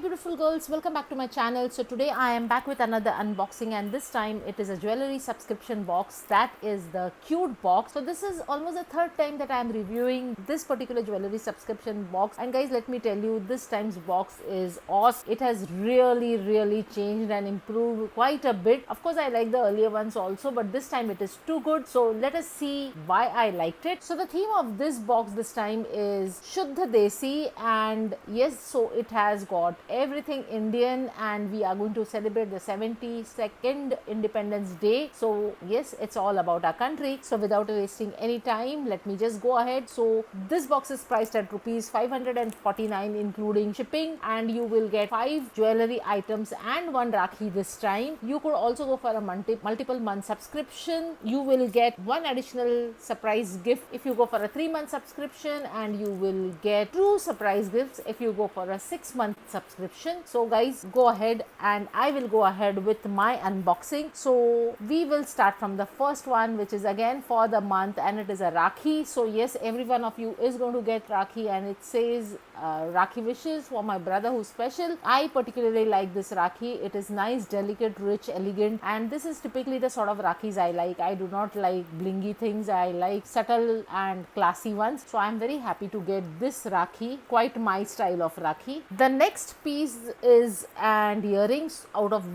beautiful girls, welcome back to my channel. So today I am back with another unboxing, and this time it is a jewelry subscription box. That is the cute box. So this is almost the third time that I am reviewing this particular jewelry subscription box, and guys, let me tell you, this time's box is awesome. It has really changed and improved quite a bit. Of course, I like the earlier ones also, but this time it is too good. So let us see why I liked it. So the theme of this box this time is Shudd Desi, and yes, so it has got everything Indian, and we are going to celebrate the 72nd Independence Day. So yes, it's all about our country. So without wasting any time, let me just go ahead. So this box is priced at rupees 549 including shipping, and you will get 5 jewelry items and 1 Rakhi this time. You could also go for a multiple month subscription. You will get 1 additional surprise gift if you go for a 3-month subscription, and you will get 2 surprise gifts if you go for a 6-month subscription. So guys, go ahead, and I will go ahead with my unboxing. So we will start from the first one, which is again for the month, and it is a Rakhi. So yes, every one of you is going to get Rakhi, and it says Rakhi wishes for my brother who's special. I particularly like this Rakhi. It is nice, delicate, rich, elegant, and this is typically the sort of Rakhis I like. I do not like blingy things. I like subtle and classy ones. So I'm very happy to get this Rakhi, quite my style of Rakhi. The next piece is an earrings out of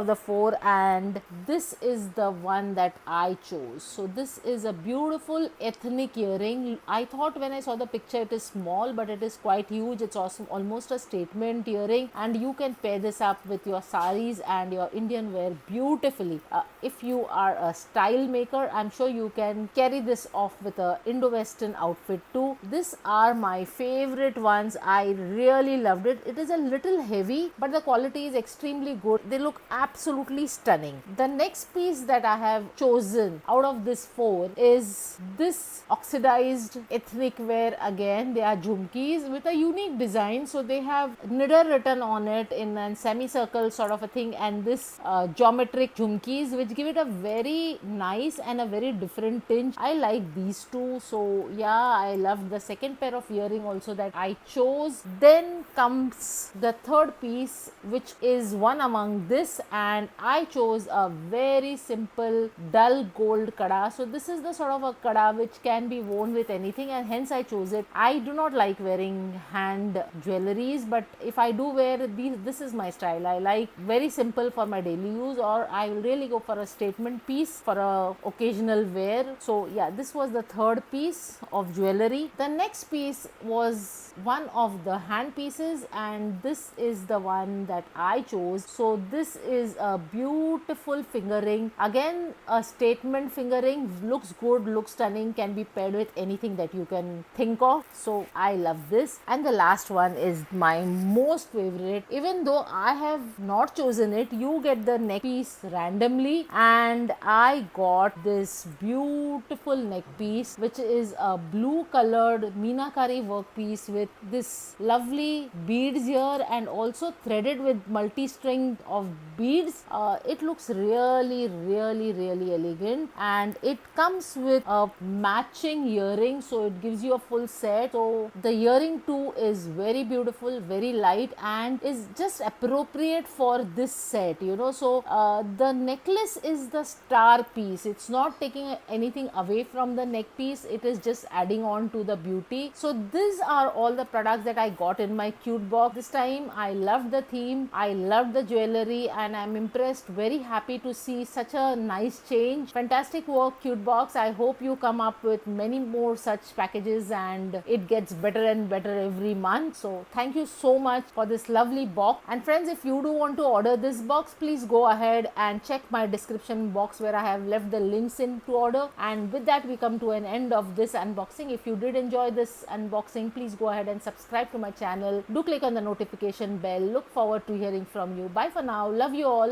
the 4, and this is the one that I chose. So this is a beautiful ethnic earring. I thought when I saw the picture it is small, but it is quite huge. It's awesome, almost a statement earring, and you can pair this up with your saris and your Indian wear beautifully. If you are a style maker, I'm sure you can carry this off with a Indo-Western outfit too. These are my favorite ones. I really loved it. It is a little heavy, but the quality is extremely good. They look absolutely stunning. The next piece that I have chosen out of this 4 is this oxidized ethnic wear. Again, they are jhumkis with a unique design. So they have Nidar written on it in a semicircle sort of a thing, and this geometric jhumkis, which give it a very nice and a very different tinge. I like these two. So yeah, I love the second pair of earring also that I chose. Then comes the third piece, which is one among this, and I chose a very simple dull gold kada. So this is the sort of a kada which can be worn with anything, and hence I chose it. I do not like wearing hand jewelries, but if I do wear these, this is my style. I like very simple for my daily use, or I will really go for a statement piece for a occasional wear. So yeah, this was the third piece of jewelry. The next piece was one of the hand pieces, and this is the one that I chose. So this is a beautiful finger ring. Again, a statement finger ring. Looks good, looks stunning, can be paired with anything that you can think of. So I love this. And the last one is my most favorite. Even though I have not chosen it, you get the neck piece randomly, and I got this beautiful neck piece, which is a blue colored meenakari work piece with this lovely beads here, and also threaded with multi-string of beads. It looks really elegant, and it comes with a matching earring, so it gives you a full set. So the earring too is very beautiful, very light, and is just appropriate for this set, you know. So the necklace is the star piece. It's not taking anything away from the neck piece, it is just adding on to the beauty. So these are all the products that I got in my cute box this time. I loved the theme, I loved the jewelry, and I'm impressed, very happy to see such a nice change. Fantastic work, cute box. I hope you come up with many more such packages, and it gets better and better every month. So thank you so much for this lovely box. And friends, if you do want to order this box, please go ahead and check my description box where I have left the links in to order. And with that, we come to an end of this unboxing. If you did enjoy this unboxing, please go ahead and subscribe to my channel. Do click on the notification bell. Look forward to hearing from you. Bye for now. Love you all.